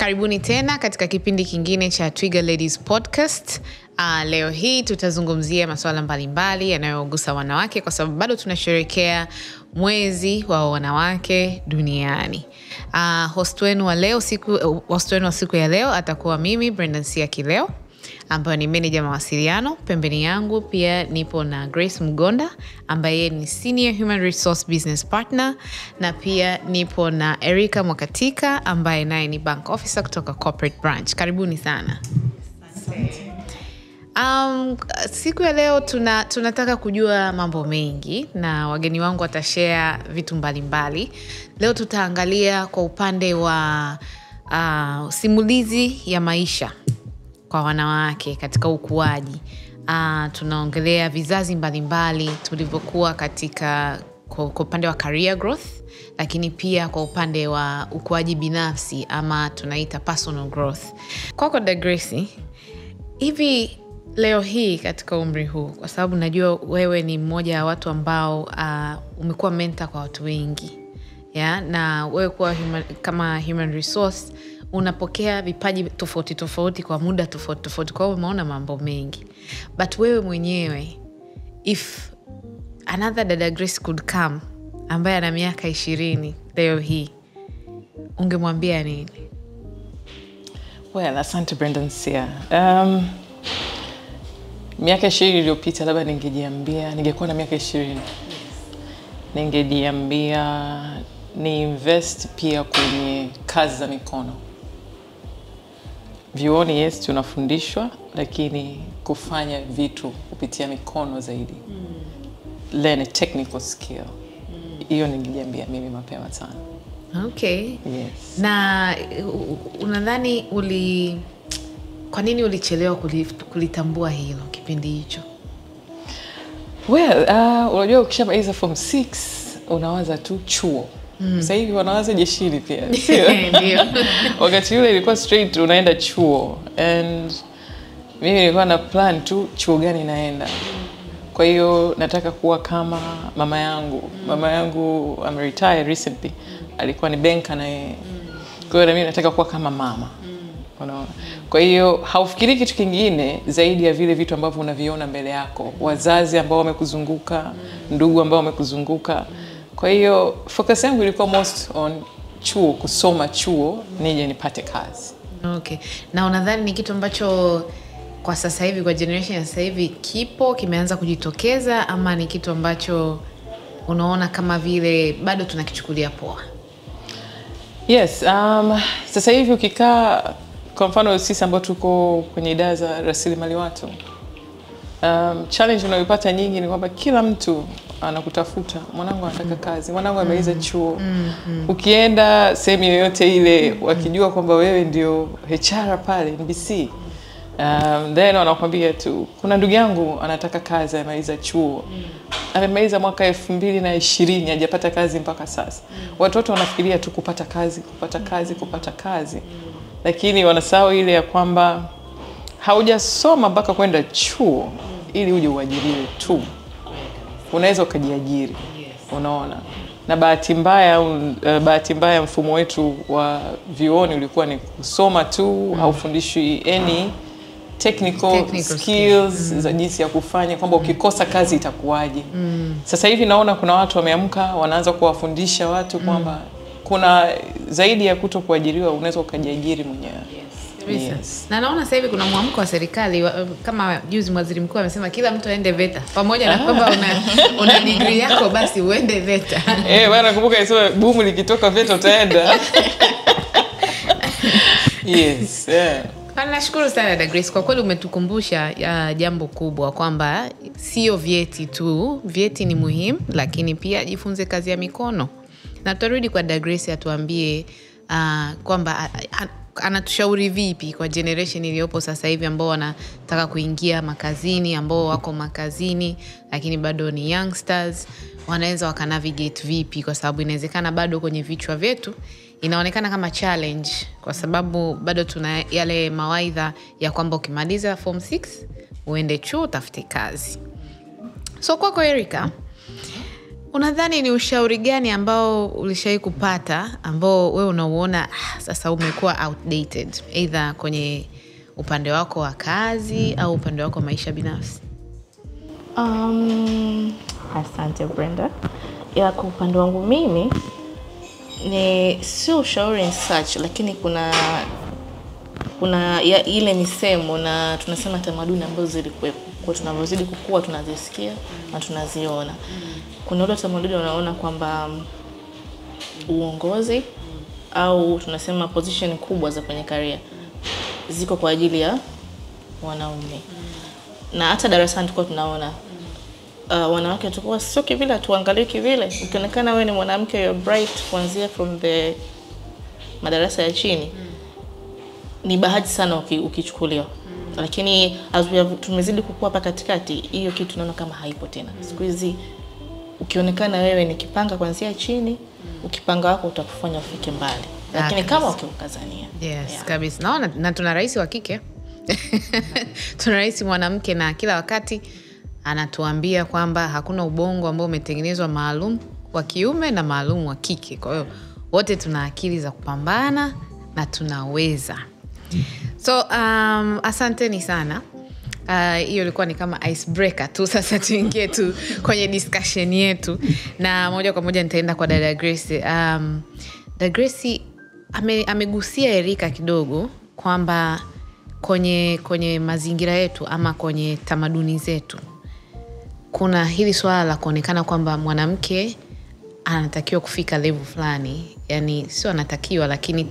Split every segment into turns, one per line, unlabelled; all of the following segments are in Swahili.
Karibuni tena katika kipindi kingine cha Twiga Ladies Podcast. Leo hii tutazungumzia masuala mbalimbali yanayogusa wanawake kwa sababu bado tunasherehekea mwezi wa wanawake duniani. Host wenu wa siku ya leo atakuwa mimi Brenda Nsiakileo ambaye ni manager mawasiliano. Pembeni yangu pia nipo na Grace Mgonda ambaye ni Senior Human Resource Business Partner, na pia nipo na Erika Mwakatika ambaye naye ni Bank Officer kutoka Corporate Branch. Karibuni sana. Siku ya leo tunataka kujua mambo mengi na wageni wangu watashare vitu mbalimbali. Leo tutaangalia kwa upande wa simulizi ya maisha kwa wanawake katika ukuaji. Tunaongelea vizazi mbalimbali tulivyokuwa katika kwa upande wa career growth, lakini pia kwa upande wa ukuaji binafsi ama tunaita personal growth. Kwako Grace, hivi leo hii katika umri huu, kwa sababu najua wewe ni mmoja wa watu ambao umekuwa mentor kwa watu wengi, na wewe kama human resource unapokea vipaji tofauti tofauti kwa muda tofauti tofauti, kwa hiyo umeona mambo mengi. But wewe mwenyewe, if another dada Grace could come ambaye ana miaka 20 leo hii, ungemwambia nini?
Well, asante Brenda Nsia. Miaka 20 iliyopita labda ningekuwa na miaka 20. Ningejiambia ni invest pia kwenye kazi za mikono. Vyuoni yes tunafundishwa, lakini kufanya vitu kupitia mikono zaidi. Learn a technical skill. Hiyo ningejiambia mimi mapema sana.
Okay.
Yes.
Na unadhani kwa nini ulichelewa kulitambua hilo kipindi hicho?
Well, unajua ukishamaliza form 6 unawaza tu chuo. Sasa hivi wanawaza jeshini pia.
Ndio.
Wakati ule ilikuwa straight unaenda chuo, and mimi nilikuwa na plan tu chuo gani naenda. Kwa hiyo nataka kuwa kama mama yangu. Mama yangu retired recently. Alikuwa ni banker na yeye. Kwa hiyo na mimi nataka kuwa kama mama. Unaona? Kwa hiyo haufikiri kitu kingine zaidi ya vile vitu ambavyo unaviona mbele yako, wazazi ambao wamekuzunguka, ndugu ambao wamekuzunguka. Kwa hiyo focus yangu ilikuwa most on chuo, kusoma chuo nije nipate kazi.
Okay. Na unadhani ni kitu ambacho kwa sasa hivi, kwa generation ya sasa hivi kimeanza kujitokeza, ama ni kitu ambacho unaona kama vile bado tunakichukulia poa?
Yes, sasa hivi ukikaa kwa mfano sisi ambao tuko kwenye idara za rasilimali watu, challenge unayopata nyingi ni kwamba kila mtu anakutafuta, mwanangu anataka kazi, mwanangu amaliza chuo. Ukienda sehemu yoyote ile wakijua kwamba wewe ndio HR pale NBC, then wanakuambia tu kuna ndugu yangu anataka kazi, amaliza chuo. Amemaliza mwaka 2020 hajapata kazi mpaka sasa. Watoto wanafikiria tu kupata kazi. Lakini wanasahau ile ya kwamba haujasoma mpaka kwenda chuo ili uje uajiriwe tu. Unaweza ukajiajiri. Unaona? Na bahati mbaya mfumo wetu wa vyuoni ulikuwa ni kusoma tu, haufundishwi any technical skills za jinsi ya kufanya, kwamba ukikosa kazi itakuwaje. Sasa hivi naona kuna watu wameamka, wanaanza kuwafundisha watu kwamba kuna zaidi ya kutokuajiriwa, unaweza ukajiajiri mwenyewe.
Yes. Na naona sasa hivi kuna mwamko wa serikali, kama juzi waziri mkuu amesema kila mtu aende VETA. Pamoja na kwamba una degree yako basi uende VETA.
Bwana kumbuka hizo boom likitoka VETA utaenda. Yes.
Nashukuru sana Dada Grace, kwa kweli umetukumbusha jambo kubwa kwamba sio vyeti tu, vyeti ni muhimu, lakini pia jifunze kazi ya mikono. Na tutarudi kwa Dada Grace atuambie kwamba anatushauri vipi kwa generation iliyopo sasa hivi ambao wanataka kuingia makazini, ambao wako makazini lakini bado ni youngsters, wanaweza wakanavigate vipi, kwa sababu inawezekana bado kwenye vichwa vyetu inaonekana kama challenge, kwa sababu bado tuna yale mawaidha ya kwamba ukimaliza form 6 uende chuo utafute kazi. So kwako Erika, Unadhani ni ushauri gani ambao ulishai kupata ambao wewe unauona sasa umekuwa outdated, either kwenye upande wako wa kazi au upande wako wa maisha binafsi?
Asante Brenda. Ya kwa upande wangu mimi ni sio ushauri in such, lakini kuna ile misemo na tunasema tamaduni ambazo zilikuwepo. Kwa tunavyozidi kukua tunazisikia na tunaziona. Kuna ile tamaduni unaona kwamba uongozi au tunasema position kubwa za kwenye career ziko kwa ajili ya wanaume. Na hata darasani tulikuwa tunaona wanawake tulikuwa sio kivile, tuangalie kivile. Ukionekana wewe ni mwanamke, you're bright kuanzia from the madarasa ya chini, ni bahati sana ukichukuliwa. Lakini tumezidi kukua hapa katikati, hiyo kitu tunaona kama haipo tena. Siku hizi ukionekana wewe ni kipanga kuanzia chini, ukipanga wako utakufanya ufike mbali. Lakini kama ukiukazania.
Yes, kabisa. Naona na tuna rais wa kike. Tuna rais mwanamke na kila wakati anatuambia kwamba hakuna ubongo ambao umetengenezwa maalum wa kiume na maalum wa kike. Kwa hiyo wote tuna akili za kupambana na tunaweza. So asanteni sana. Hiyo ilikuwa ni kama icebreaker tu. Sasa tuingie tu kwenye discussion yetu na moja kwa moja nitaenda kwa dada Grace. Dada Grace amegusia Erika kidogo kwamba kwenye mazingira yetu ama kwenye tamaduni zetu kuna hili swala la kuonekana kwamba mwanamke anatakiwa kufika level fulani. Yani sio anatakiwa, lakini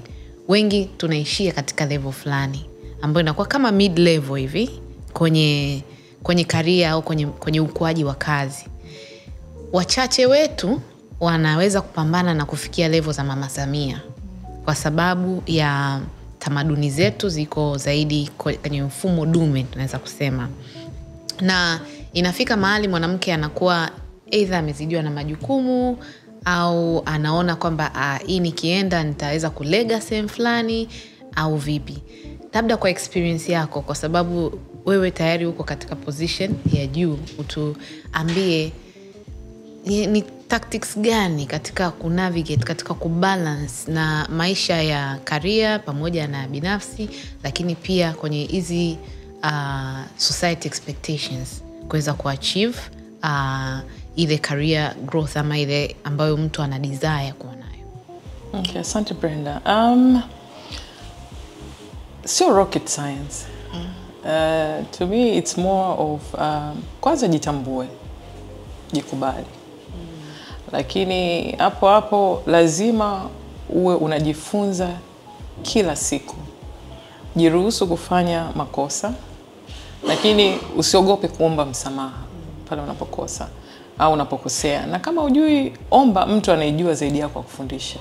wengi tunaishia katika level fulani ambayo inakuwa kama mid level hivi kwenye career au kwenye ukuaji wa kazi. Wachache wetu wanaweza kupambana na kufikia level za Mama Samia kwa sababu ya tamaduni zetu ziko zaidi kwenye mfumo dume, tunaweza kusema. Na inafika mahali mwanamke anakuwa either amezidiwa na majukumu au anaona kwamba hii nikienda nitaweza kulega sehemu fulani au vipi. Labda kwa experience yako, kwa sababu wewe tayari uko katika position ya juu, utuambie ni tactics gani katika kunavigate, katika kubalance na maisha ya career pamoja na binafsi, lakini pia kwenye hizi society expectations kuweza kuachieve ile career growth ama ile ambayo mtu ana desire kuwa nayo.
Okay, asante Brenda. So rocket science. To me it's more of kwanza jitambue, jikubali. Lakini hapo lazima uwe unajifunza kila siku. Jiruhusu kufanya makosa, lakini usiogope kuomba msamaha pale unapokosa au unapokosea. Na kama hujui, omba mtu anayejua zaidi yako kufundisha.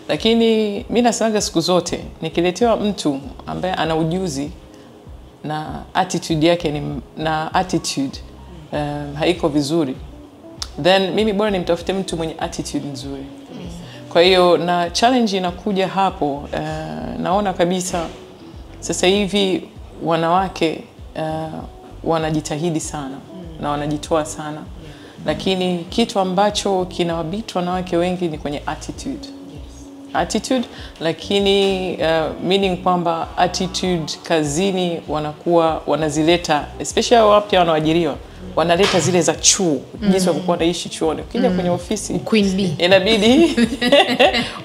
Lakini mimi nasemaga siku zote, nikiletewa mtu ambaye ana ujuzi na attitude yake haiko vizuri, then mimi bora nimtafute mtu mwenye attitude nzuri. Kwa hiyo na challenge inakuja hapo, naona kabisa sasa hivi wanawake wanajitahidi sana na wanajitoa sana, lakini kitu ambacho kinawabiti wanawake wengi ni kwenye attitude, lakini meaning kwamba attitude kazini wanakuwa wanazileta, especially wapya wanaoajiriwa, wanaleta zile za chuo, jinsi walikuwa wanaishi chuoni. Ukija kwenye ofisi
Queen Bee,
inabidi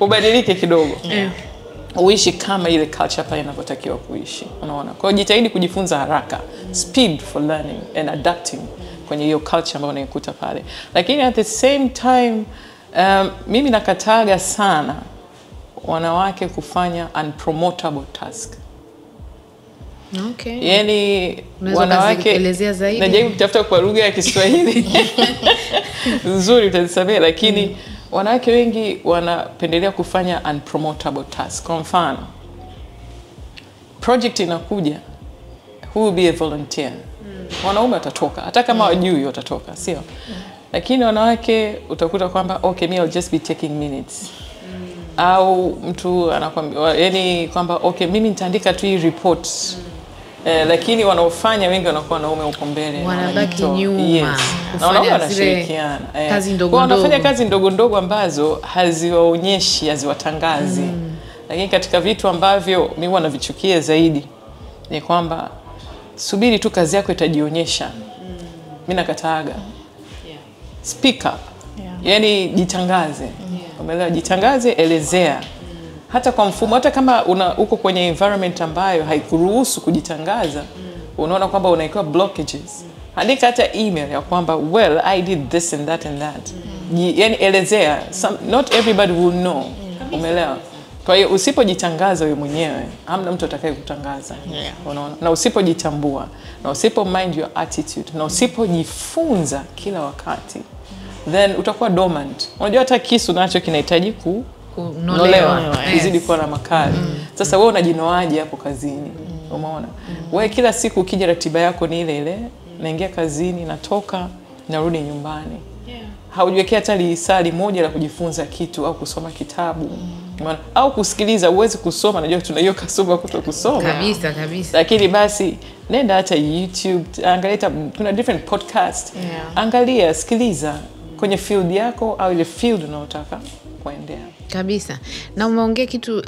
ubadilike kidogo. Uishi kama ile culture pale inavyotakiwa kuishi, unaona. Kwa hiyo jitahidi kujifunza haraka, speed for learning and adapting kwenye hiyo culture ambayo unaikuta pale. Lakini at the same time mimi nakataga sana wanawake kufanya unpromotable task.
Okay.
Yani wanawake, najaribu kutafuta kwa lugha ya Kiswahili nzuri utanisamehe, lakini wanawake wengi wanapendelea kufanya unpromotable task. Kwa mfano, project inakuja, who will be a volunteer? Wanaume watatoka, hata kama wajui watatoka, sio? Lakini wanawake utakuta kwamba okay, me I'll just be taking minutes. Au mtu anakuambia yani kwamba okay, mimi nitaandika tu hii report lakini wanaofanya wengi wanakuwa wanaume uko mbele,
wanabaki nyuma.
Na wanaume wanashirikiana.
Kazi ndogo
ndogo. Wanafanya kazi ndogo ndogo ambazo haziwaonyeshi, haziwatangazi. Lakini katika vitu ambavyo mimi wanavichukia zaidi ni kwamba subiri tu kazi yako itajionyesha. Mimi nakataaga. Speak up. Yaani jitangaze. Umeelewa? Jitangaze, elezea. Hata kwa mfumo, hata kama uko kwenye environment ambayo haikuruhusu kujitangaza, unaona kwamba unaikuwa blockages. Andika hata email ya kwamba well I did this and that and that. Yaani elezea. Not everybody will know. Umeelewa? Kwa hiyo usipojitangaza wewe mwenyewe, hamna mtu atakaye kutangaza. Unaona? Na usipojitambua, na usipo mind your attitude, na usipojifunza kila wakati, then utakuwa dormant. Unajua hata kisu nacho kinahitaji kunolewa izidi kuwa na makali. Sasa wewe unajinoaje hapo kazini? Umeona? Wewe kila siku ukija ratiba yako ni ile ile, naingia kazini, natoka, narudi nyumbani. Haujiwekea hata lisali moja la kujifunza kitu au kusoma kitabu. Au kusikiliza. Uwezi kusoma, najua tuna hiyo kasumba kutokusoma.
Kabisa.
Lakini basi nenda hata YouTube, angalia kuna different podcast. Angalia, sikiliza kwenye field yako au ile field unayotaka kuendea.
Kabisa. Na umeongea kitu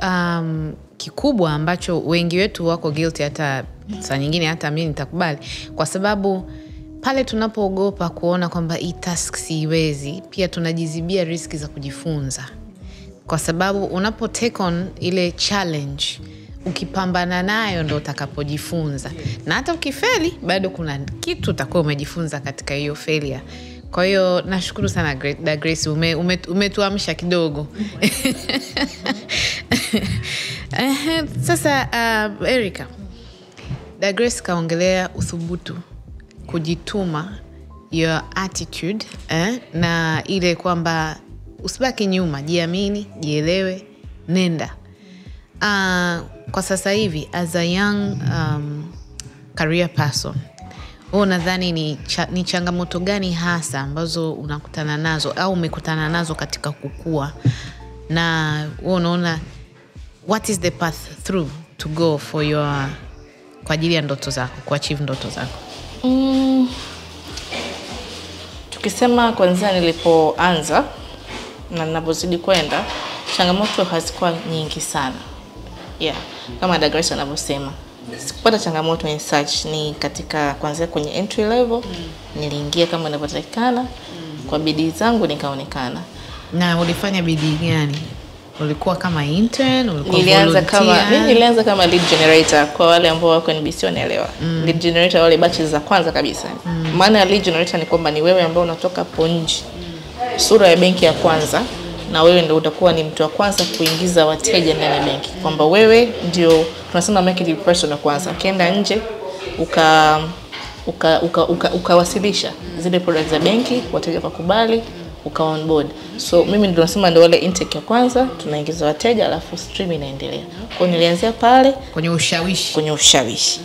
kikubwa ambacho wengi wetu wako guilty, hata saa nyingine hata mimi nitakubali, kwa sababu pale tunapoogopa kuona kwamba hii task siwezi, pia tunajizibia riski za kujifunza. Kwa sababu unapo take on ile challenge, ukipambana nayo ndo utakapojifunza. Na hata ukifeli bado kuna kitu utakuwa umejifunza katika hiyo failure. Kwa hiyo nashukuru sana Grace, umetuamsha kidogo. Sasa Erica, Grace kaongelea uthubutu, kujituma, your attitude, na ile kwamba usibaki nyuma, jiamini, jielewe, nenda. Kwa sasa hivi as a young career person, unadhani ni changamoto gani hasa ambazo unakutana nazo au umekutana nazo katika kukua, na unaona what is the path through to go for kwa ajili ya ndoto zako, kuachieve ndoto zako?
Tukisema kwanza nilipoanza na ninapozidi kwenda, changamoto hazikuwa nyingi sana. Kama Grace anavyosema, sikupata changamoto in such, ni katika kwanza kwenye entry level, niliingia kama inavyotakikana, kwa bidii zangu nikaonekana.
Na ulifanya bidii gani? Ulikuwa kama intern, ulikuwa
nilianza kama lead generator. Kwa wale ambao wako NBC wanaelewa. Lead generator wale batches za kwanza kabisa. Maana ya lead generator ni kwamba ni wewe ambao unatoka hapo nje, sura ya benki ya kwanza, na wewe ndio utakuwa ni mtu wa kwanza kuingiza wateja ndani ya benki. Kwamba wewe ndio tunasema marketing person wa kwanza. Ukienda nje ukawasilisha zile products za benki, wateja wakakubali, uka on board. So mimi ndio nasema ndio wale intake ya kwanza, tunaingiza wateja alafu stream inaendelea. Kwa nilianzia pale
kwenye ushawishi.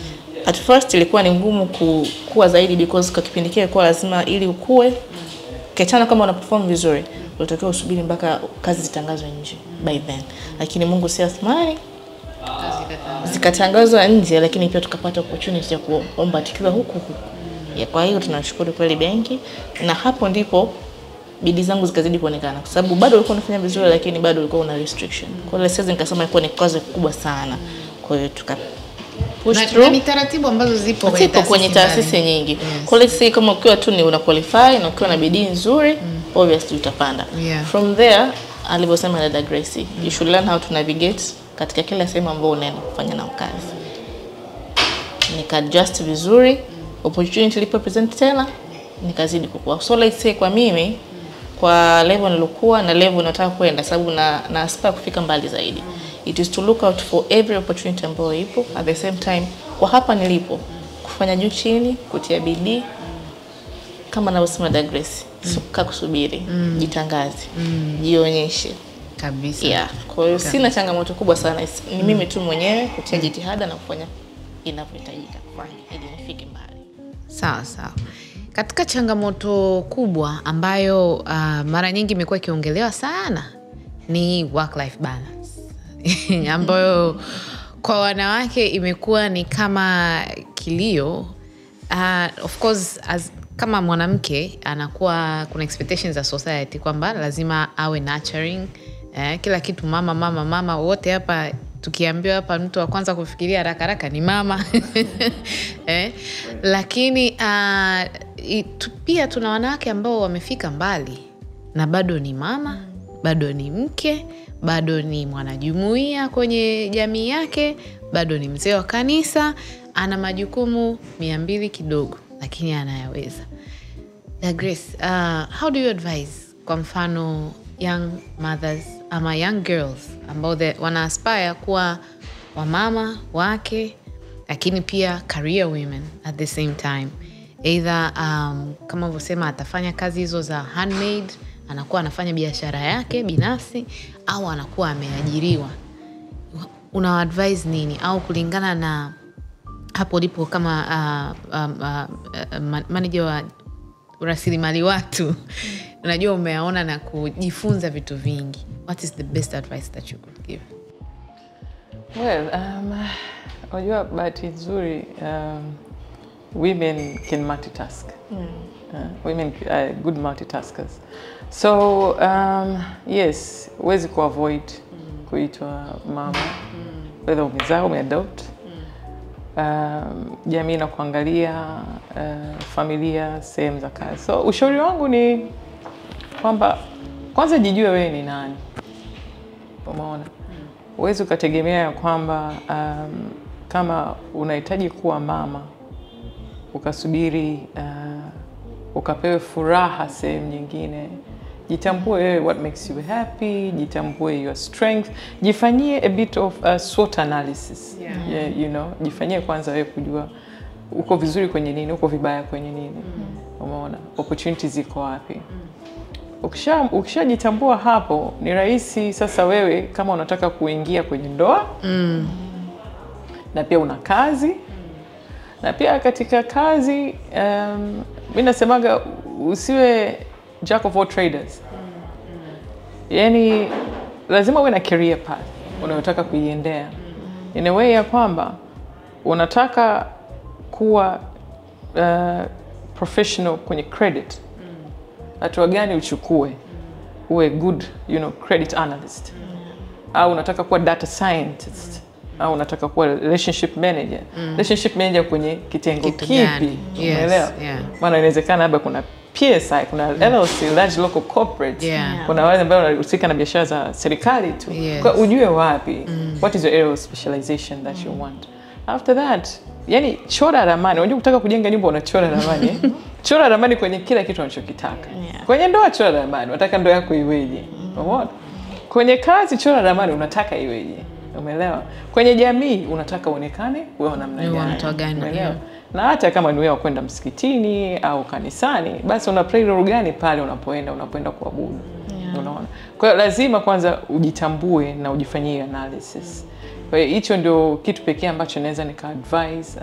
At first ilikuwa ni ngumu kukua zaidi because kwa kipindi kile kwa lazima ili ukue kiachana kama una perform vizuri, unatakiwa usubiri mpaka kazi zitangazwe nje by then. Lakini Mungu si athmani, zikatangazwa nje, lakini pia tukapata opportunity ya kuomba tukiwa huku. Kwa hiyo tunashukuru kweli benki, na hapo ndipo bidii zangu zikazidi kuonekana, kwa sababu bado ulikuwa unafanya vizuri lakini bado ulikuwa una restriction. Kwa hiyo sasa nikasema ilikuwa ni kazi kubwa sana. Kwa hiyo push through.
Na ni taratibu ambazo zipo
kwenye taasisi nyingi. Yes. Kwa hiyo si kama ukiwa tu ni una qualify na ukiwa na bidii nzuri, obviously utapanda. From there, alivyosema dada Grace, you should learn how to navigate katika kila sehemu ambayo unaenda kufanya na kazi. Nika-adjust vizuri, opportunity ilipo present tena, nikazidi kukua. So let's say kwa mimi, kwa level nilokuwa na level nataka kwenda, sababu na aspire kufika mbali zaidi. It is to look out for every opportunity ambayo ipo, at the same time kwa hapa nilipo kufanya juu chini, kutia bidii kama anavyosema dada Grace. Suka kusubiri, jitangaze, jionyeshe
kabisa.
Kwa hiyo sina changamoto kubwa sana, ni mimi tu mwenyewe kutia jitihada na kufanya inavyohitajika kufanya ili nifike mbali.
Sawa. Katika changamoto kubwa ambayo mara nyingi imekuwa ikiongelewa sana ni work life balance. Ambayo kwa wanawake imekuwa ni kama kilio. Of course kama mwanamke anakuwa kuna expectations za society kwamba lazima awe nurturing, kila kitu mama wote hapa tukiambiwa hapa mtu wa kwanza kufikiria haraka ni mama. Lakini pia tuna wanawake ambao wamefika mbali na bado ni mama, bado ni mke, bado ni mwanajumuiya kwenye jamii yake, bado ni mzee wa kanisa, ana majukumu 200 kidogo lakini anayaweza. Grace, how do you advise kwa mfano young mothers ama young girls ambao wana aspire kuwa wamama wake lakini pia career women at the same time, either kama ulivyosema atafanya kazi hizo za handmade, anakuwa anafanya biashara yake binafsi au anakuwa ameajiriwa, una advise nini? Au kulingana na hapo ulipo kama manager wa rasilimali watu, unajua umeaona na kujifunza vitu vingi, what is the best advice that you could give?
Well, unajua bahati nzuri women can multitask. Women are good multitaskers. So yes, huwezi kuavoid kuitwa mama, whether umezaa umeadopt. Jamii na kuangalia familia, sehemu za kazi. So ushauri wangu ni kwamba kwanza jijue wewe ni nani. Umeona? Huwezi ukategemea kwamba kama unahitaji kuwa mama ukasubiri ukapewe furaha sehemu nyingine. Jitambue wewe what makes you happy, jitambue your strength, jifanyie a bit of SWOT analysis. Yeah, you know, jifanyie kwanza wewe kujua uko vizuri kwenye nini, uko vibaya kwenye nini. Umeona? Opportunities ziko wapi? Ukishajitambua hapo, ni rahisi sasa wewe kama unataka kuingia kwenye ndoa na pia una kazi na pia katika kazi mimi nasemaga usiwe jack of all traders. Yani lazima uwe na career path unayotaka kuiendea, in a way ya kwamba unataka kuwa professional kwenye credit. Hatua gani uchukue? Uwe good, you know, credit analyst. Au unataka kuwa data scientist. Au unataka kuwa relationship manager. Relationship manager kwenye kitengo kipi? Umeelewa? Maana inawezekana hapa kuna PSI, kuna LLC, large local corporate. Kuna wale ambao wanahusika na biashara za serikali tu. Kwa ujue wapi? What is your area of specialization that you want? After that, yani chora ramani. Unajua kutaka kujenga nyumba unachora ramani. Chora ramani kwenye kila kitu unachokitaka. Kwenye ndoa chora ramani, unataka ndoa yako iweje? Umeona? Kwenye kazi chora ramani, unataka iweje? Umeelewa? Kwenye jamii unataka uonekane wewe namna gani? Umeelewa? Na hata kama ni wewe kwenda msikitini au kanisani, basi una pray role gani pale unapoenda kuabudu. Unaona? Kwa hiyo lazima kwanza ujitambue na ujifanyie analysis. Kwa hiyo hicho ndio kitu pekee ambacho naweza nika-advise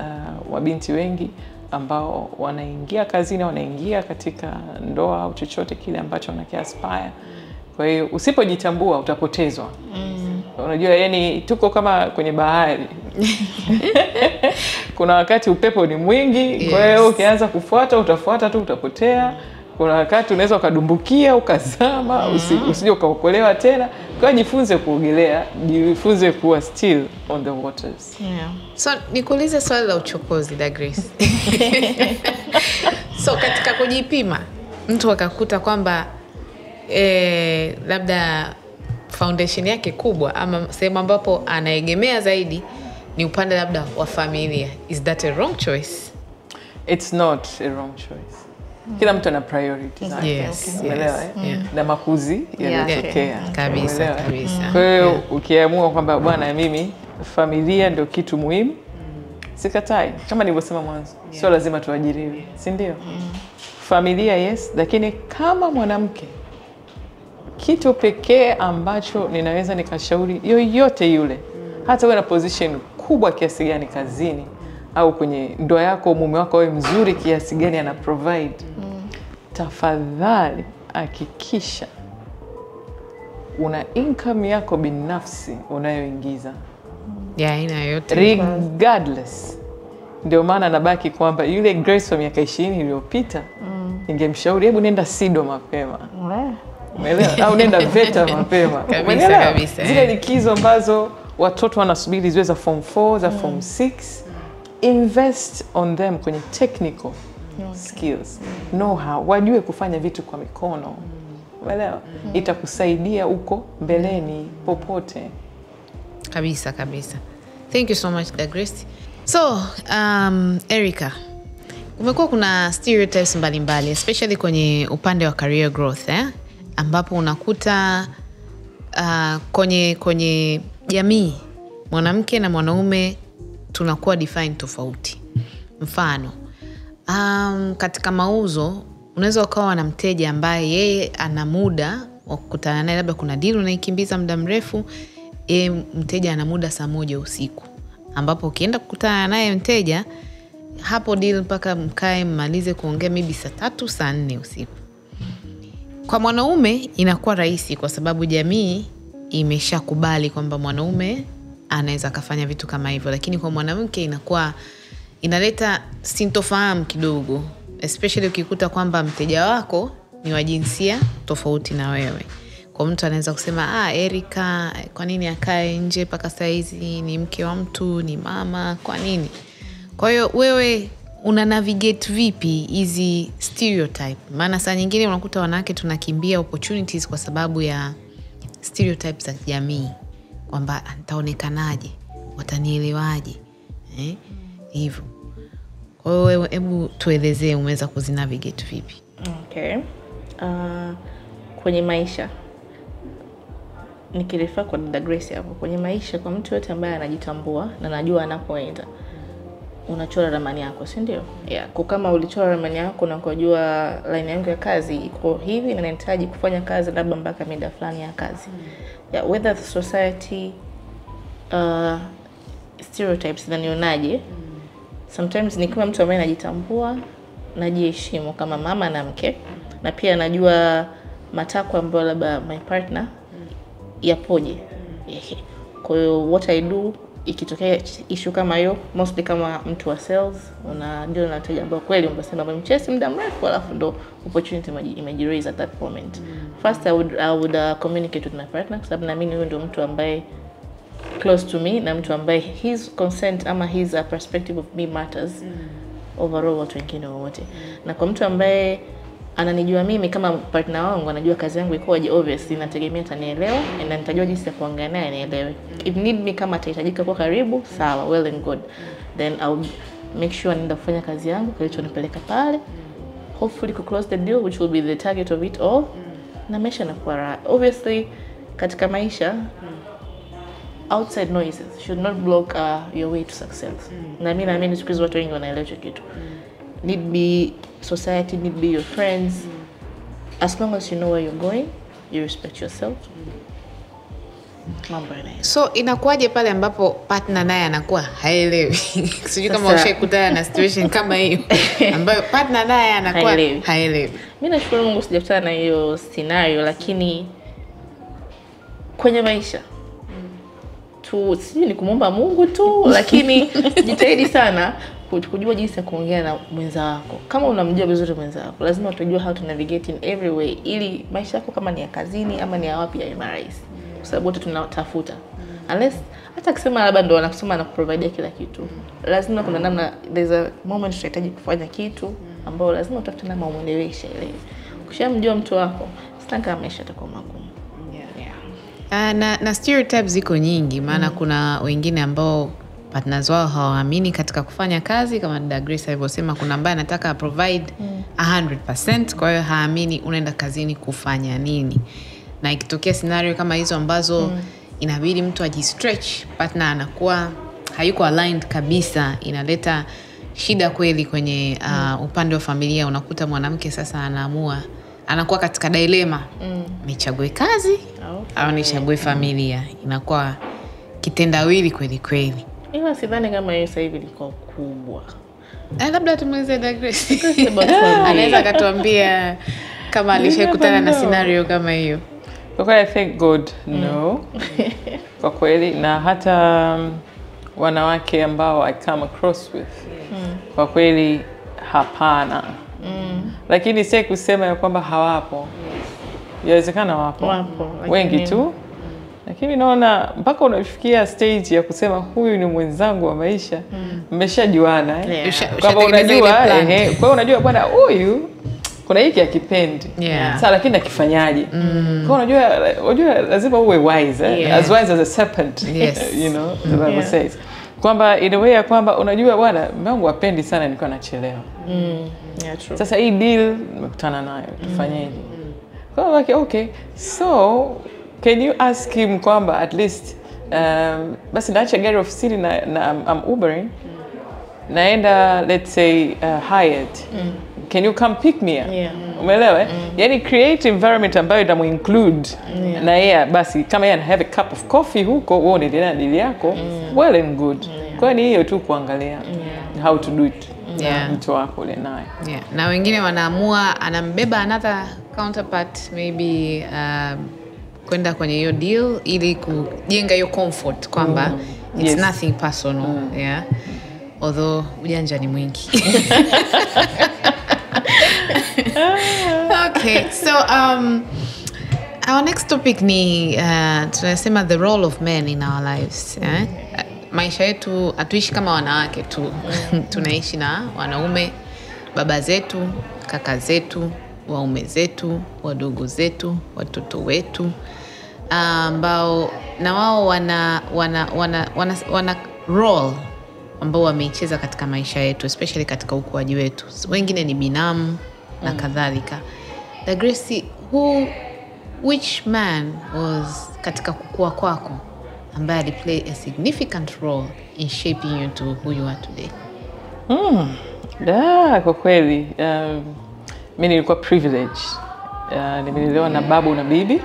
wabinti wengi ambao wanaingia kazini, wanaingia katika ndoa au chochote kile ambacho wanakiaspire. Kwa hiyo usipojitambua utapotezwa. Unajua yani tuko kama kwenye bahari. Kuna wakati upepo ni mwingi, kwa hiyo ukianza kufuata utafuata tu utapotea. Kuna wakati unaweza ukadumbukia ukazama, usije ukaokolewa tena. Kwa hiyo jifunze kuogelea, jifunze kuwa still on the waters.
So nikuulize swali la uchokozi da Grace. So katika kujipima mtu akakuta kwamba labda foundation yake kubwa ama sehemu ambapo anaegemea zaidi ni upande labda wa familia, is that a wrong choice?
It's not a wrong choice. Kila mtu ana priorities.
Yes.
Na makuzi yanatokea.
Kabisa.
Kwa hiyo ukiamua kwamba bwana mimi familia ndio kitu muhimu, sikatai. Kama nilivyosema mwanzo, sio lazima tuajiriwe, si ndio? Familia yes, lakini kama mwanamke kitu pekee ambacho ninaweza nikashauri yoyote yule, hata wewe na position kubwa kiasi gani kazini au kwenye ndoa yako, mume wako wewe mzuri kiasi gani ana provide, tafadhali hakikisha una income yako binafsi unayoingiza.
ya aina yote
regardless. Ndio maana nabaki kwamba yule Grace wa miaka 20 iliyopita ningemshauri hebu nenda SIDO mapema. Umeelewa? Au nenda VETA mapema.
kabisa.
Zile likizo ambazo watoto wanasubiri ziwe za form 4, za form 6, invest on them kwenye technical skills, know-how, wajue kufanya vitu kwa mikono. Umeelewa? Itakusaidia uko mbeleni popote.
Kabisa. Thank you so much, Grace. So, Erica, kumekuwa kuna stereotypes mbalimbali, especially kwenye upande wa career growth, ambapo unakuta kwenye jamii mwanamke na mwanaume tunakuwa defined tofauti. Mfano, katika mauzo unaweza ukawa na mteja ambaye yeye ana muda wa kukutana naye, labda kuna deal unaikimbiza muda mrefu, yeye mteja ana muda saa 1 usiku, ambapo ukienda kukutana naye mteja hapo deal mpaka mkae mmalize kuongea maybe saa 3 saa 4 usiku. Kwa mwanaume inakuwa rahisi kwa sababu jamii imeshakubali kwamba mwanaume anaweza kufanya vitu kama hivyo, lakini kwa mwanamke inakuwa inaleta sintofahamu kidogo, especially ukikuta kwamba mteja wako ni wa jinsia tofauti na wewe. Kwa mtu anaweza kusema Erica, kwa nini akae nje mpaka saa hizi, ni mke wa mtu, ni mama, kwa nini? Kwa hiyo wewe una navigate vipi hizi stereotype? Maana saa nyingine unakuta wanawake tunakimbia opportunities kwa sababu ya stereotypes za jamii, kwamba nitaonekanaje, watanielewaje, hivyo. Kwa hiyo wewe hebu tuelezee umeweza kuzinavigate vipi?
Okay. Kwenye maisha nikirefaa kwa dada Grace hapo, kwenye maisha kwa mtu yote ambaye anajitambua na anajua anapoenda, unachora ramani yako, si ndio? Kwa kama ulichora ramani yako na kujua line yangu ya kazi iko hivi na nahitaji kufanya kazi labda mpaka muda fulani ya kazi. Whether the society stereotypes na nionaje, sometimes nikiwa mtu ambaye anajitambua, najiheshimu kama mama na mke, na pia najua matakwa ambayo labda my partner yapoje. Kwa hiyo what I do ikitokea issue kama hiyo, mostly kama mtu wa sales, una deal na wateja ambao kweli umesema mmechase muda mrefu, alafu ndo opportunity imejiraise at that moment. First I would communicate with my partner, kwa sababu naamini huyo ndio mtu ambaye close to me, na mtu ambaye his consent ama his perspective of me matters overall watu wengine wote. Na kwa mtu ambaye ananijua mimi kama partner wangu, anajua kazi yangu ikoje, obviously nategemea atanielewa na nitajua jinsi ya kuongea naye anielewe. If need me, kama atahitajika kwa karibu, sawa, well and good, then I'll make sure naenda kufanya kazi yangu kilichonipeleka pale, hopefully to close the deal which will be the target of it all, na maisha yanakuwa raha. Obviously katika maisha outside noises should not block your way to success. Na mimi naamini siku hizo watu wengi wanaelewa hicho kitu. Need be society, need be your friends. As long as you know where you're going, you respect yourself. Mambo yanaenda.
So inakuwaje pale ambapo partner naye anakuwa haelewi? Sijui kama ushakutana na situation kama hiyo ambayo partner naye anakuwa haelewi.
Mimi nashukuru Mungu sijakutana na hiyo scenario, lakini kwenye maisha sijui ni kumomba Mungu tu, lakini jitahidi sana kujua jinsi ya kuongea na mwenza wako. Kama unamjua vizuri mwenza wako, lazima utajua how to navigate in every way, ili maisha yako kama ni ya kazini ama ni ya wapi ya rahisi. Kwa sababu wote tunatafuta. Unless hata akisema labda ndo anakusema na kuprovide kila kitu, lazima kuna namna, there's a moment tunahitaji kufanya kitu ambao lazima utafute namna umueleweshe ile. Ukishamjua mtu wako, sitaka maisha yatakuwa magumu.
Na stereotypes ziko nyingi, maana kuna wengine ambao partners wao hawaamini katika kufanya kazi, kama dada Grace alivyosema, kuna ambaye anataka provide 100%, kwa hiyo haamini unaenda kazini kufanya nini. Na ikitokea scenario kama hizo ambazo inabidi mtu ajistretch, partner anakuwa hayuko aligned kabisa, inaleta shida kweli kwenye upande wa familia. Unakuta mwanamke sasa anaamua, anakuwa katika dilema, nichague kazi au nichague familia. Inakuwa kitendawili kweli kweli.
Ila sidhani kama hiyo sasa hivi liko kubwa.
Labda tumweze dada Grace. Anaweza katuambia kama alishakutana na scenario kama hiyo.
Kwa kweli I thank God no. Kwa kweli, na hata wanawake ambao I come across with. Kwa kweli hapana. Lakini si kusema ya kwamba hawapo. Yawezekana wapo. Wengi tu. Lakini naona mpaka unafikia stage ya kusema huyu ni mwenzangu wa maisha, mmeshajuana kwamba unajua kwa hiyo unajua bwana huyu kuna hiki akipendi. Sasa lakini akifanyaje? Kwa unajua lazima uwe wise, as wise as a serpent. You know, the Bible says. Kwamba in a way ya kwamba unajua bwana mume wangu hapendi sana nilikuwa nachelewa.
True.
Sasa hii deal nimekutana nayo, tufanyeje? Kwa hiyo okay, so can you ask him kwamba at least basi naacha gari ofisini na I'm Ubering, naenda let's say Hyatt, can you come pick me up? Umeelewa? Yani create environment ambayo itamu-include na yeye basi kama yeye have a cup of coffee huko wewe unaendelea na deal yako, well and good. Kwa ni hiyo tu kuangalia how to do it. Mtu wako ule naye.
Na wengine wanaamua anambeba another counterpart maybe kwenda kwenye hiyo deal ili kujenga hiyo comfort kwamba it's nothing personal. Although ujanja ni mwingi. Okay, so our next topic ni tunasema the role of men in our lives. Maisha yetu hatuishi kama wanawake tu. Tunaishi na wanaume, baba zetu, kaka zetu, waume zetu, wadogo zetu, watoto wetu, ambao na wao wana role ambao wameicheza katika maisha yetu, especially katika ukuaji wetu. Wengine ni binamu na kadhalika. The Grace, which man was katika kukua kwako ambaye aliplay a significant role in shaping you to who you are today?
Kwa kweli mimi nilikuwa privileged. Nimelelewa na babu na bibi.
Nice.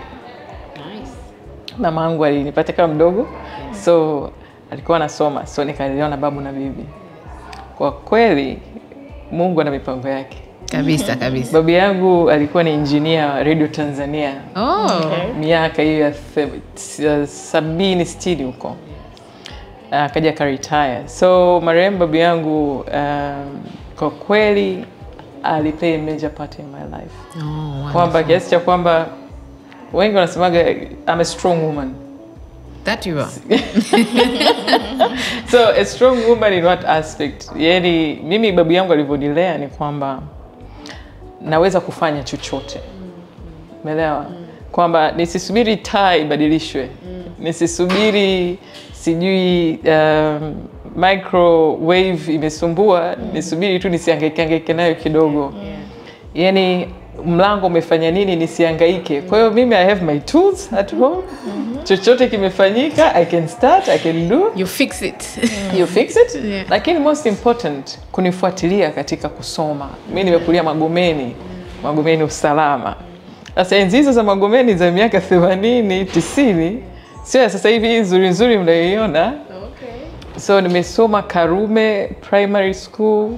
Mama yangu alinipata kama mdogo, so alikuwa anasoma, so nikalelewa na babu na bibi. Kwa kweli Mungu ana mipango yake.
Kabisa.
Babu yangu alikuwa ni engineer Radio Tanzania. Miaka hiyo ya 70 60 huko. Akaja ka retire. So marehemu babu yangu kwa kweli aliplay a major part in my life. Kwamba kiasi cha kwamba wengi wanasemaga I'm a strong woman.
That you are.
So a strong woman in what aspect? Yani mimi babu yangu alivyonilea ni kwamba naweza kufanya chochote. Umeelewa? Kwamba nisisubiri taa ibadilishwe. Nisisubiri sijui microwave imesumbua, nisubiri tu nisihangaike nayo kidogo. Yani mlango umefanya nini nisihangaike. Kwa hiyo mimi I have my tools at home. Chochote kimefanyika, I can start, I can do.
You fix it.
You fix it. Lakini most important kunifuatilia katika kusoma. Mimi nimekulia Magomeni usalama. Sasa enzi hizo za Magomeni za miaka 80, 90, sio sasa hivi nzuri mnayoiona. So nimesoma Karume Primary School,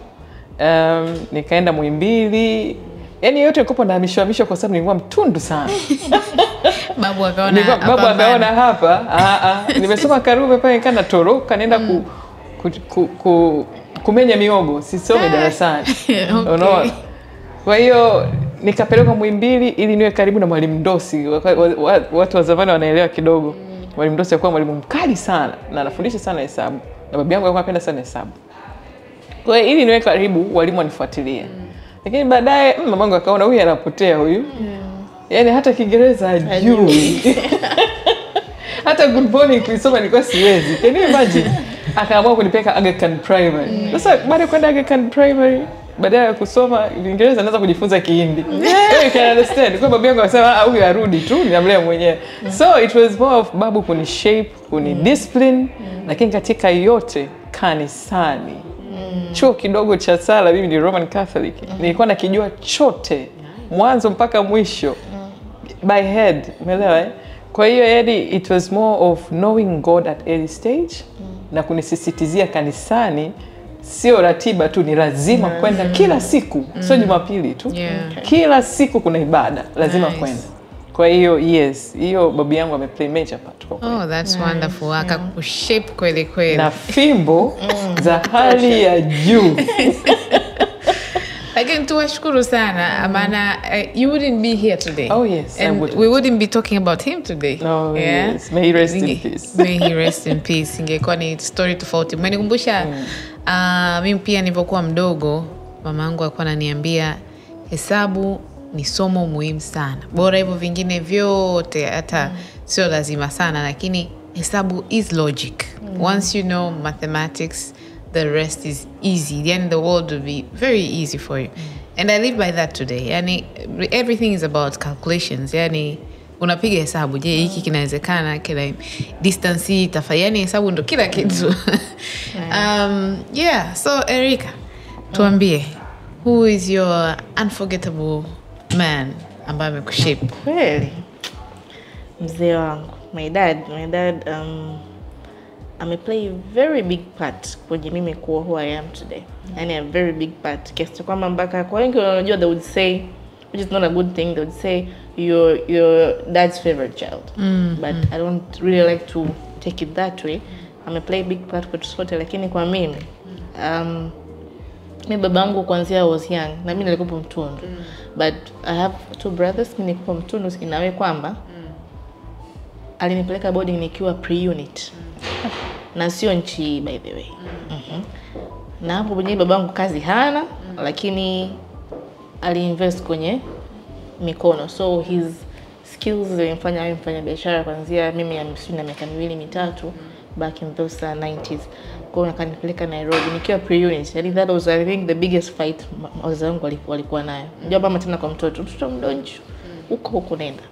nikaenda Muhimbili. Yani yote nilikuwa nahamishwa kwa sababu nilikuwa mtundu sana.
Babu akaona
hapa, nimesoma Karume pale nikana toroka naenda kumenya miogo, sisome darasani. Unaona? Kwa hiyo nikapelekwa Muhimbili ili niwe karibu na Mwalimu Dosi. Watu wa zamani wanaelewa kidogo. Mwalimu Dosi alikuwa mwalimu mkali sana na anafundisha sana hesabu. Na babu yangu alikuwa anapenda sana hesabu. Kwa hiyo ili niwe karibu walimu wanifuatilie. Lakini baadaye mamangu akaona huyu anapotea huyu. Yaani hata Kiingereza hajui. Hata good morning kuisoma nilikuwa siwezi. Can you imagine? Akaamua kunipeleka Aga Khan Primary. Sasa baada ya kwenda Aga Khan Primary, baada ya kusoma Kiingereza naanza kujifunza Kihindi. You can understand. Kwa babu yangu akasema huyu arudi tu niamlea mwenyewe. So it was more of babu kunishape, kunidiscipline, lakini katika yote kanisani. Chuo kidogo cha sala, mimi ni Roman Catholic. Nilikuwa nakijua chote mwanzo mpaka mwisho by head, umeelewa? Kwa hiyo yani it was more of knowing God at early stage na kunisisitizia kanisani sio ratiba tu, ni lazima kwenda kila siku, sio Jumapili tu. Kila siku kuna ibada, lazima kwenda. Kwa hiyo yes, hiyo babu yangu ameplay major part kwa kweli.
Oh, that's wonderful. Akakushape kweli kweli.
Na fimbo za hali ya juu.
Lakini tuwashukuru sana, maana you wouldn't be here today.
Oh yes,
and
I wouldn't.
We wouldn't be talking about him today.
No, yes. May he rest in peace.
May he rest in peace. Ingekuwa ni story tofauti. Umenikumbusha mimi pia nilipokuwa mdogo, mama yangu alikuwa ananiambia hesabu ni somo muhimu sana. Bora hivyo vingine vyote hata sio lazima sana, lakini hesabu is logic. Once you know mathematics, the rest is easy. Then the world will be very easy for you. And I live by that today. Yani, everything is about calculations. Yani, unapiga hesabu. Je, hiki kinawezekana, kila distance itafanya. Yani, hesabu ndo kila kitu. Yeah, so Erica, tuambie, who is your unforgettable man ambaye amekushape?
Kweli. Mzee wangu. My dad ameplay a very big part kwenye mimi kuwa who I am today. Yani a very big part. Kiasi kwamba mpaka kwa wengi wanajua they would say, which is not a good thing, they would say your dad's favorite child. But I don't really like to take it that way. Ameplay a big part kwa sote, lakini kwa mimi mimi babangu kwanzia I was young na mimi nilikuwa mtundu. But I have 2 brothers, mimi nilikuwa mtundu inawe kwamba alinipeleka boarding nikiwa pre-unit. Na sio nchi by the way. Na hapo mwenyewe babangu kazi hana, lakini aliinvest kwenye mikono. So his skills zilimfanya awe mfanya biashara kuanzia mimi ya na miaka 2-3 back in those 90s. Kwa hiyo akanipeleka Nairobi nikiwa pre-unit. Yani that was I think the biggest fight wazazi wangu walikuwa nayo. Ndio mama tena kwa mtoto mdonjo huko nenda.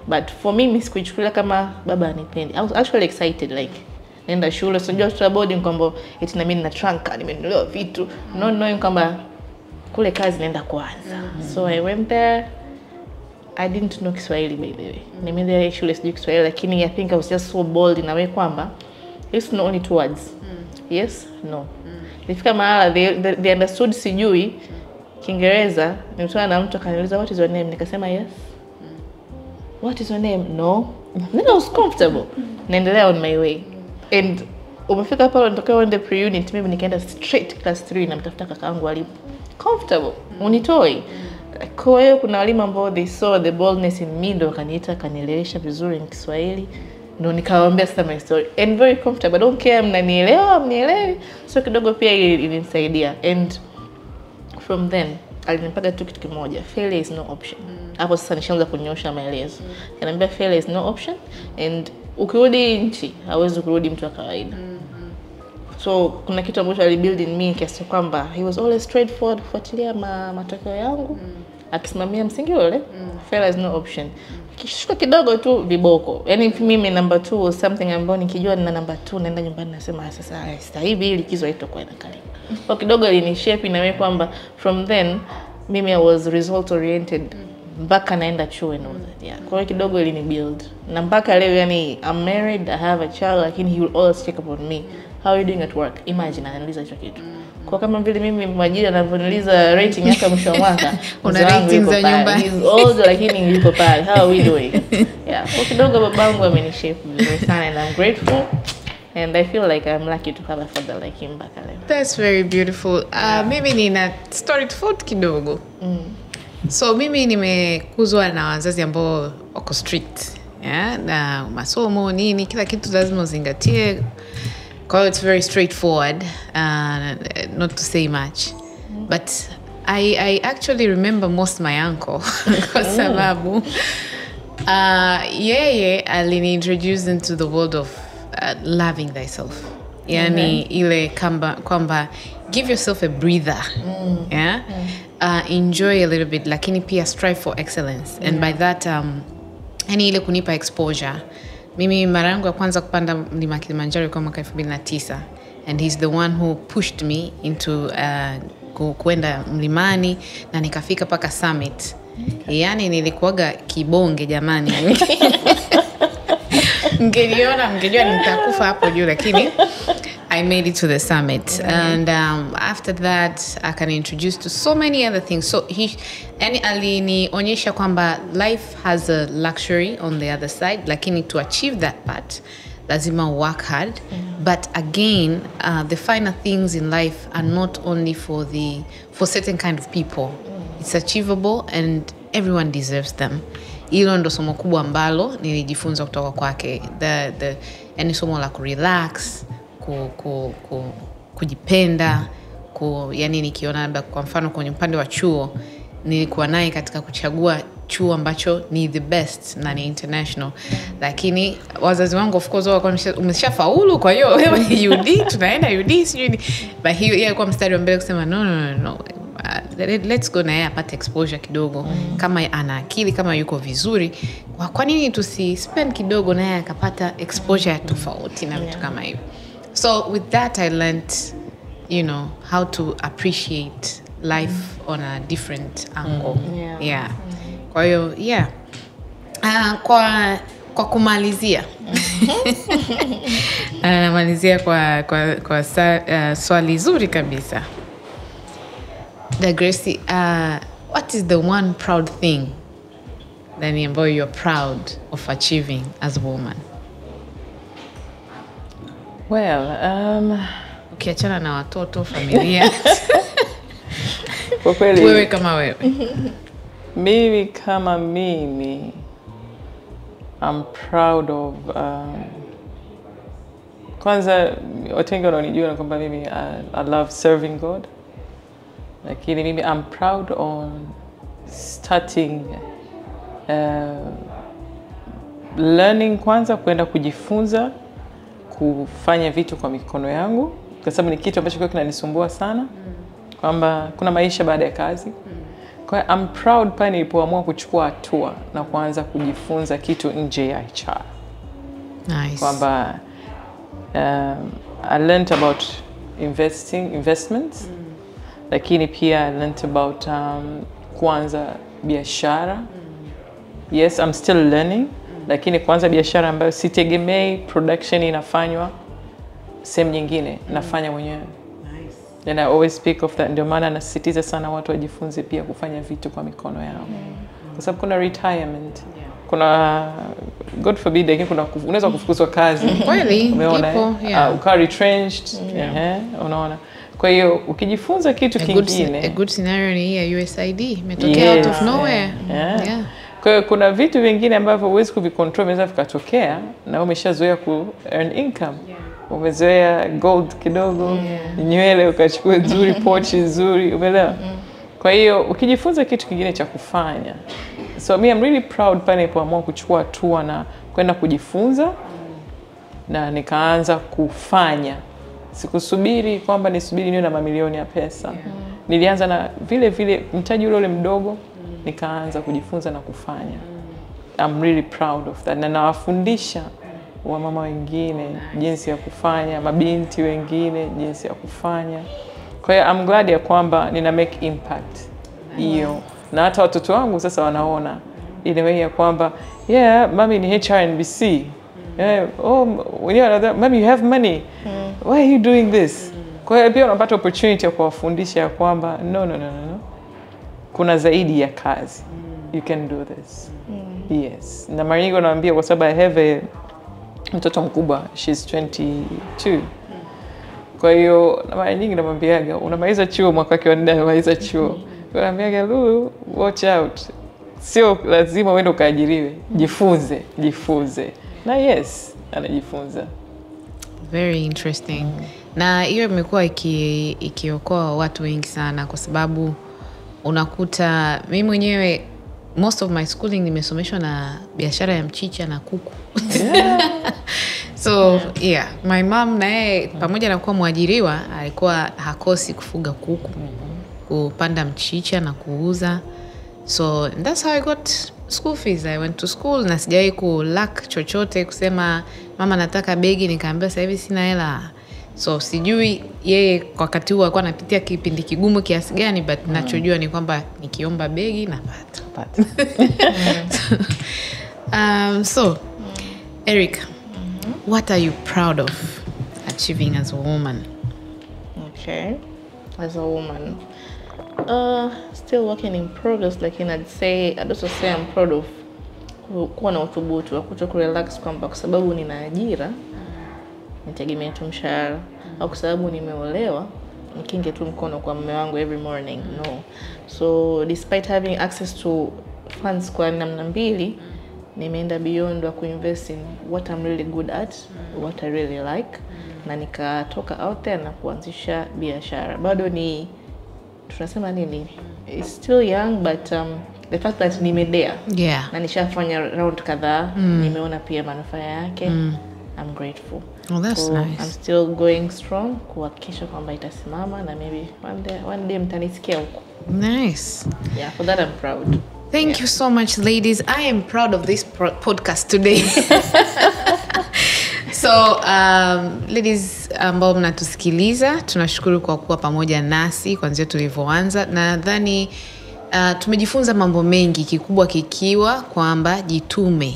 But for me mimi sikuichukulia kama baba anipendi. I was actually excited like nenda shule, so just boarding kwamba eti na mimi nina trunk nimenunuliwa vitu. No knowing kwamba kule kazi naenda kwanza. So I went there. I didn't know Kiswahili by the way. Nimeenda shule sijui Kiswahili, lakini I think I was just so bold in a way kwamba it's not only 2 words. Yes, no. Nilifika mahala they understood sijui Kiingereza, nilikutana na mtu akaniuliza what is your name, nikasema yes. What is your name? No. Then I was comfortable. Naendelea on my way. And umefika pale nitokea uende pre-unit, mimi nikaenda straight class 3 na mtafuta kakaangu alipo. Comfortable. Unitoi. Kwa hiyo kuna walimu ambao they saw the boldness in me, ndo wakaniita kanielewesha vizuri in Kiswahili. Ndo nikawaambia sasa my story. And very comfortable. I don't care mnanielewa, mnielewi. So kidogo pia ilinisaidia. And from then alinipaga tu kitu kimoja, failure is no option. Hapo sasa nishaanza kunyosha maelezo. Ananiambia failure is no option, and ukirudi nchi hawezi kurudi mtu wa kawaida. So kuna kitu ambacho alibuild in me kiasi kwamba he was always straightforward, kufuatilia matokeo yangu, akisimamia msingi ule, failure is no option. Kishuka kidogo tu viboko. Yani mimi number 2 was something ambayo nikijua nina number 2 naenda nyumbani nasema sasa hivi ili kizo itakuwa inakalika. Kwa kidogo alinishape na mimi kwamba from then mimi I was result oriented mpaka naenda chuo and all that. Yeah. Kwa kidogo ilinibuild. Na mpaka leo yani I'm married, I have a child, lakini he will always check upon me. How are you doing at work? Imagine ananiuliza hicho kitu. Kwa kama vile mimi mwajiri ananiuliza rating yake mwisho wa mwaka,
una rating za nyumba.
He's old lakini yuko pale. How are we doing? Yeah. Kwa kidogo babangu amenishape vizuri sana and I'm grateful. And I feel like I'm lucky to have a father like him back leo.
That's very beautiful. Mimi nina story tofauti kidogo. So mimi nimekuzwa na wazazi ambao wako strict. Yeah, na masomo nini kila kitu lazima uzingatie. Kwa hiyo it's very straightforward, not to say much. But I actually remember most my uncle kwa sababu yeye alini-introduce into the world of loving thyself. Yani ile kwamba give yourself a breather. Yeah? Enjoy a little bit, lakini pia strive for excellence. And by that yani ile kunipa exposure. Mimi mara yangu ya kwanza kupanda mlima Kilimanjaro kwa mwaka 2009, and he's the one who pushed me into kuenda mlimani na nikafika paka summit. Yani nilikuwaga kibonge jamani. Mngejua nitakufa hapo juu, lakini I made it to the summit. And after that, I can introduce to so many other things. So alinionyesha kwamba life has a luxury on the other side, lakini to achieve that part, lazima work hard. But again, the finer things in life are not only for certain kind of people. It's achievable and everyone deserves them. Hilo ndo somo kubwa ambalo nilijifunza kutoka kwake. Yani somo la kurelax, kujipenda, yani nikiona labda kwa mfano kwenye upande wa chuo, nilikuwa naye katika kuchagua chuo ambacho ni the best na ni international. Lakini wazazi wangu of course walikuwa umeshafaulu, kwa hiyo wewe UD tunaenda UD sijui. But yeye alikuwa mstari wa mbele kusema no. Let's go na yeye apate exposure kidogo. Kama ana akili, kama yuko vizuri, kwa nini tusispend kidogo na yeye akapata exposure tofauti na vitu kama hivyo. So with that I learned, how to appreciate life on a different angle. Yeah. Kwa hiyo kwa kumalizia namalizia kwa swali zuri kabisa. Gracie, what is the one proud thing that you're proud of achieving as a woman?
Well,
ukiachana na watoto, familia.
Kwa kweli
wewe kama wewe.
Mimi kama mimi, I'm proud of kwanza watu wengi wananijua kwamba mimi I love serving God. Lakini mimi I'm proud on starting learning, kwanza kwenda kujifunza kufanya vitu kwa mikono yangu, kwa sababu ni kitu ambacho kwa kinanisumbua sana, kwamba kuna maisha baada ya kazi. Kwa hiyo I'm proud pale nilipoamua kuchukua hatua na kuanza kujifunza kitu nje ya HR.
Nice.
Kwamba I learned about investments. Lakini pia I learned about kuanza biashara. Yes, I'm still learning. Lakini kuanza biashara ambayo sitegemei production inafanywa sehemu nyingine, nafanya mwenyewe. Nice. And I always speak of that. Ndio maana nasisitiza sana watu wajifunze pia kufanya vitu kwa mikono yao. Kwa sababu kuna retirement. Kuna God forbid, lakini unaweza kufukuzwa kazi.
Kweli,
umeona? Uka retrenched. Unaona? Kwa hiyo ukijifunza kitu kingine,
a good scenario ni ya USAID imetokea out of nowhere. Yeah.
Kwa hiyo kuna vitu vingine ambavyo huwezi kuvicontrol, vinaweza vikatokea na umeshazoea ku earn income. Umezoea gold kidogo, nywele ukachukua nzuri, pochi nzuri, umeelewa? Kwa hiyo ukijifunza kitu kingine cha kufanya. So I'm really proud pale nilipoamua kuchukua hatua na kwenda kujifunza na nikaanza kufanya. Sikusubiri kwamba nisubiri niwe na mamilioni ya pesa. Nilianza na vile mtaji ule mdogo, nikaanza kujifunza na kufanya. I'm really proud of that. Na nawafundisha wamama wengine jinsi ya kufanya, mabinti wengine jinsi ya kufanya. Kwa hiyo I'm glad ya kwamba nina make impact hiyo. Na hata watoto wangu sasa wanaona ile way ya kwamba mami ni HRNBC. Mami, you have money. Why are you doing this? Kwa hiyo pia unapata opportunity ya kuwafundisha ya kwamba no. Kuna zaidi ya kazi. You can do this. Yes. Na mara nyingi naambia, kwa sababu I have mtoto mkubwa, she's 22. Kwa hiyo mara nyingi namwambiaga, unamaliza chuo mwaka wake wa 4, unamaliza chuo. Naambiaga, Lulu, watch out. Sio lazima uende ukaajiriwe. Jifunze. Na yes, anajifunza.
Very interesting. Na hiyo imekuwa ikiokoa watu wengi sana, kwa sababu unakuta mimi mwenyewe most of my schooling nimesomeshwa na biashara ya mchicha na kuku. So my mom naye pamoja na kuwa mwajiriwa alikuwa hakosi kufuga kuku, kupanda mchicha na kuuza. So that's how I got school fees. I went to school na sijawahi kulack chochote kusema mama nataka begi, nikaambia sasa hivi sina hela. So sijui yeye kwa wakati huo alikuwa anapitia kipindi kigumu kiasi gani, but nachojua ni kwamba nikiomba begi napata. So Erica, what are you proud of achieving as a woman?
Okay, as a woman, still working in progress, lakini I'd also say I'm proud of kuwa na uthubutu wa kuto kurelax kwamba kwa sababu nina ajira nitegemea tu mshahara, au kwa sababu nimeolewa nikinge tu mkono kwa mume wangu every morning. No. So despite having access to funds kwa namna mbili, nimeenda beyond wa kuinvest in what I'm really good at, what I really like, na nikatoka out there na kuanzisha biashara. Bado ni tunasema nini? It's still young, but the fact that nimedea na nishafanya round kadhaa, nimeona pia manufaa yake. I'm grateful.
Oh, that's
so
nice.
I'm still going strong kuhakikisha kwamba itasimama na maybe one day mtanisikia huko.
Nice.
Yeah, for that I'm proud.
Thank you so much, ladies. I am proud of this podcast today. So, ladies ambao mnatusikiliza, tunashukuru kwa kuwa pamoja nasi kuanzia tulivyoanza. Nadhani tumejifunza mambo mengi, kikubwa kikiwa kwamba jitume,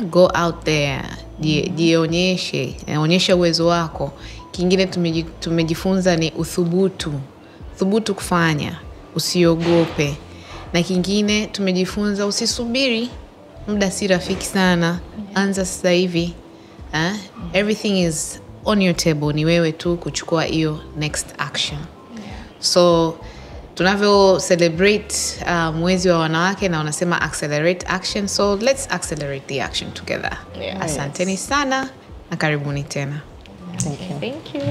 go out there, jionyeshe, onyesha uwezo wako. Kingine tumejifunza ni uthubutu kufanya, usiogope. Na kingine tumejifunza usisubiri, muda si rafiki sana, anza sasa hivi. Everything is on your table, ni wewe tu kuchukua hiyo next action. So tunavyo celebrate mwezi wa wanawake na wanasema accelerate action, so let's accelerate the action together. Asanteni sana na karibuni tena.
Thank you.